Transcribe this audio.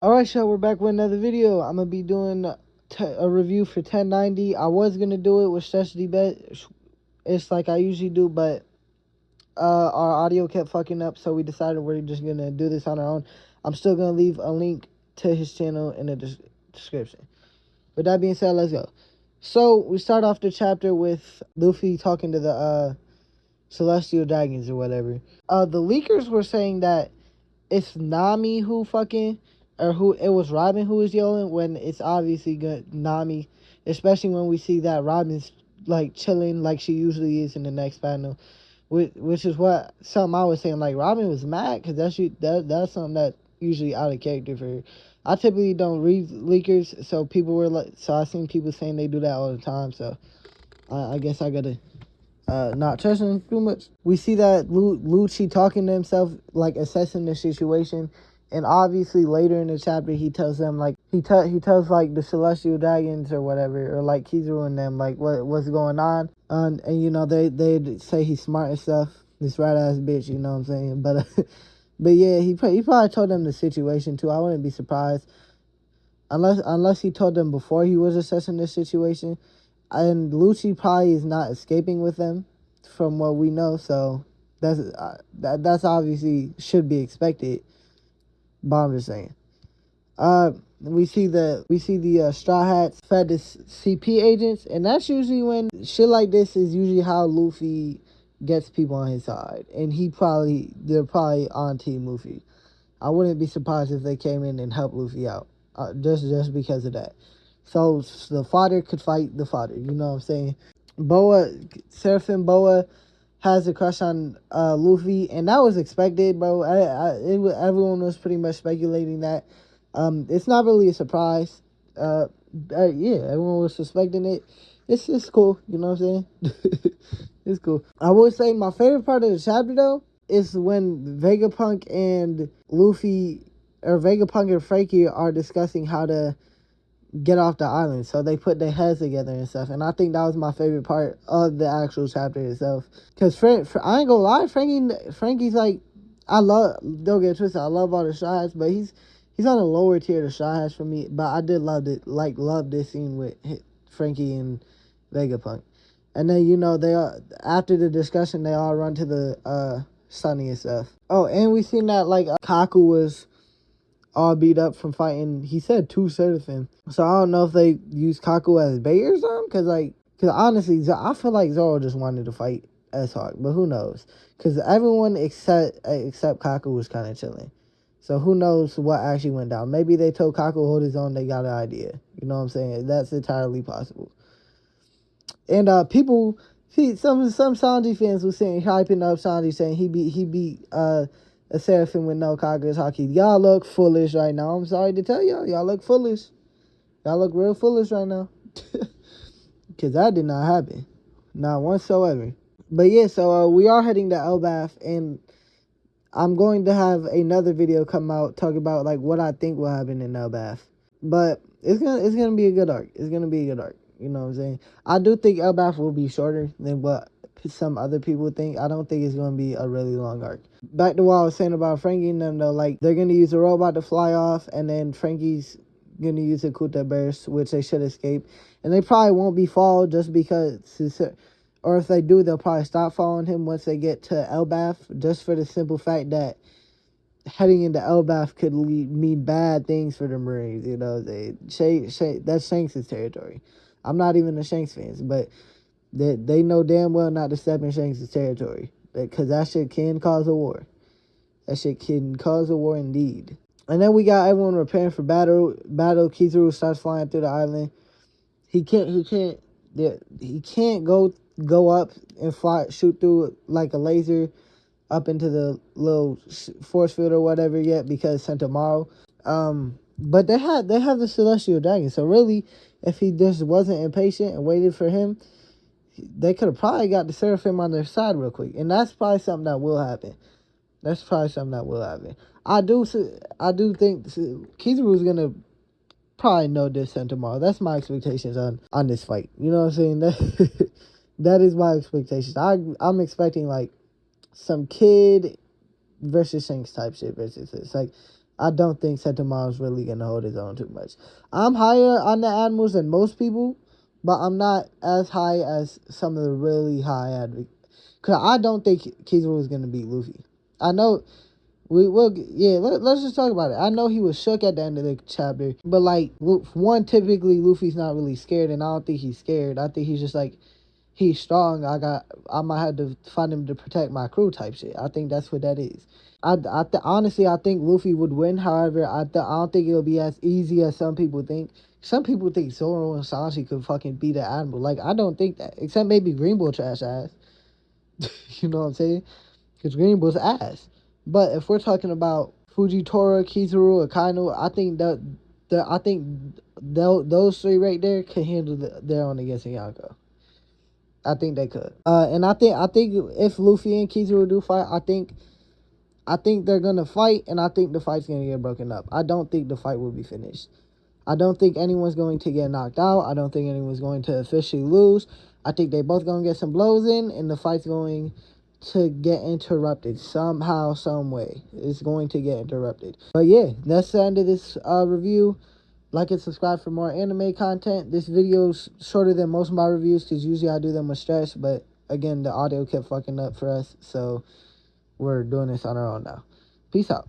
Alright, y'all, we're back with another video. I'm gonna be doing a review for 1090. I was gonna do it with Strategy Bet. It's like I usually do, but our audio kept fucking up, so we decided we're just gonna do this on our own. I'm still gonna leave a link to his channel in the description. With that being said, let's go. So we start off the chapter with Luffy talking to the Celestial Dragons or whatever. The leakers were saying that it's Nami who fucking, or who, it was Robin who was yelling, when it's obviously good Nami, especially when we see that Robin's like chilling like she usually is in the next panel, which is what something I was saying, like Robin was mad because that's something that usually out of character for her. I typically don't read leakers, so people were like, so I seen people saying they do that all the time, so I guess I gotta not trusting too much. We see that Lucci talking to himself, like assessing the situation, and obviously later in the chapter he tells them, like he tells like the Celestial Dragons or whatever, or like Kizaru and them, like what's going on, and you know they say he's smart and stuff. This rat ass bitch, you know what I'm saying? But but yeah, he probably told them the situation too. I wouldn't be surprised unless he told them before he was assessing the situation. And Lucci probably is not escaping with them, from what we know. So that's obviously should be expected. But I'm just saying. We see the Straw Hats fed to CP agents, and that's usually when shit like this is usually how Luffy gets people on his side, and they're probably on Team Luffy. I wouldn't be surprised if they came in and helped Luffy out, just because of that. So the fodder could fight the fodder, you know what I'm saying? Seraphim Boa has a crush on Luffy, and that was expected, bro. Everyone was pretty much speculating that. It's not really a surprise. Yeah, everyone was suspecting it. It's cool, you know what I'm saying? It's cool. I would say my favorite part of the chapter though is when Vegapunk and Luffy, or Vegapunk and Frankie, are discussing how to get off the island. So they put their heads together and stuff. And I think that was my favorite part of the actual chapter itself. Because I ain't gonna lie, Frankie's like, don't get it twisted, I love all the Straw Hats, but he's on a lower tier of Straw Hats for me. But I did love this scene with Frankie and Vegapunk. And then, you know, after the discussion, they all run to the Sunny and stuff. Oh, and we seen that, like, Kaku was all beat up from fighting, he said 2 Seraphim. So I don't know if they use Kaku as bait or something, because honestly, I feel like Zoro just wanted to fight S-Hawk, but who knows? Because everyone except Kaku was kind of chilling. So who knows what actually went down? Maybe they told Kaku hold his own, they got an idea. You know what I'm saying? That's entirely possible. And people, see, some Sanji fans were saying, hyping up Sanji, saying he beat a Seraphim with no Kagura's Haki. Y'all look foolish right now. I'm sorry to tell y'all. Y'all look foolish. Y'all look real foolish right now. Because that did not happen. Not whatsoever. But yeah, so we are heading to Elbaf, and I'm going to have another video come out talking about like what I think will happen in Elbaf. But it's gonna be a good arc. It's gonna be a good arc. You know what I'm saying? I do think Elbaf will be shorter than what some other people think. I don't think it's gonna be a really long arc. Back to what I was saying about Frankie and them though, like they're gonna use a robot to fly off, and then Frankie's gonna use a Kuta burst, which they should escape. And they probably won't be followed just because, or if they do, they'll probably stop following him once they get to Elbaf, just for the simple fact that heading into Elbaf could mean bad things for the Marines. You know, that's Shanks' territory. I'm not even a Shanks fans, but they know damn well not to step in Shanks' territory, because that shit can cause a war. That shit can cause a war indeed. And then we got everyone preparing for battle. Kizaru starts flying through the island. He can't go up and shoot through like a laser up into the little force field or whatever yet, because Sentomaru. But they have the Celestial Dragon, so really, if he just wasn't impatient and waited for him, they could have probably got the Seraphim on their side real quick, and that's probably something that will happen. I do think Kizaru's gonna probably know this Sentomaru. That's my expectations on this fight. You know what I'm saying? That is my expectations. I'm expecting like some kid versus Shanks type shit versus this. Like, I don't think Sentomaru's really gonna hold his own too much. I'm higher on the animals than most people, but I'm not as high as some of the really high advocates. Cause I don't think Kizaru is gonna beat Luffy. I know we will. Yeah, let's just talk about it. I know he was shook at the end of the chapter, but like one, typically Luffy's not really scared, and I don't think he's scared. I think he's just like, he's strong. I might have to find him to protect my crew type shit. I think that's what that is. Honestly, I think Luffy would win. However, I don't think it'll be as easy as some people think. Some people think Zoro and Sanji could fucking beat the Admiral. Like, I don't think that. Except maybe Green Bull trash ass. You know what I'm saying? Because Green Bull's ass. But if we're talking about Fujitora, Kizaru, Akainu, I think those three right there can handle their own against Yonko. I think they could. And I think if Luffy and Kizaru do fight, I think they're gonna fight, and I think the fight's gonna get broken up. I don't think the fight will be finished. I don't think anyone's going to get knocked out. I don't think anyone's going to officially lose. I think they both gonna get some blows in, and the fight's going to get interrupted somehow, some way. It's going to get interrupted. But yeah, that's the end of this review. Like and subscribe for more anime content. This video's shorter than most of my reviews because usually I do them with stress, but again, the audio kept fucking up for us, so we're doing this on our own now. Peace out.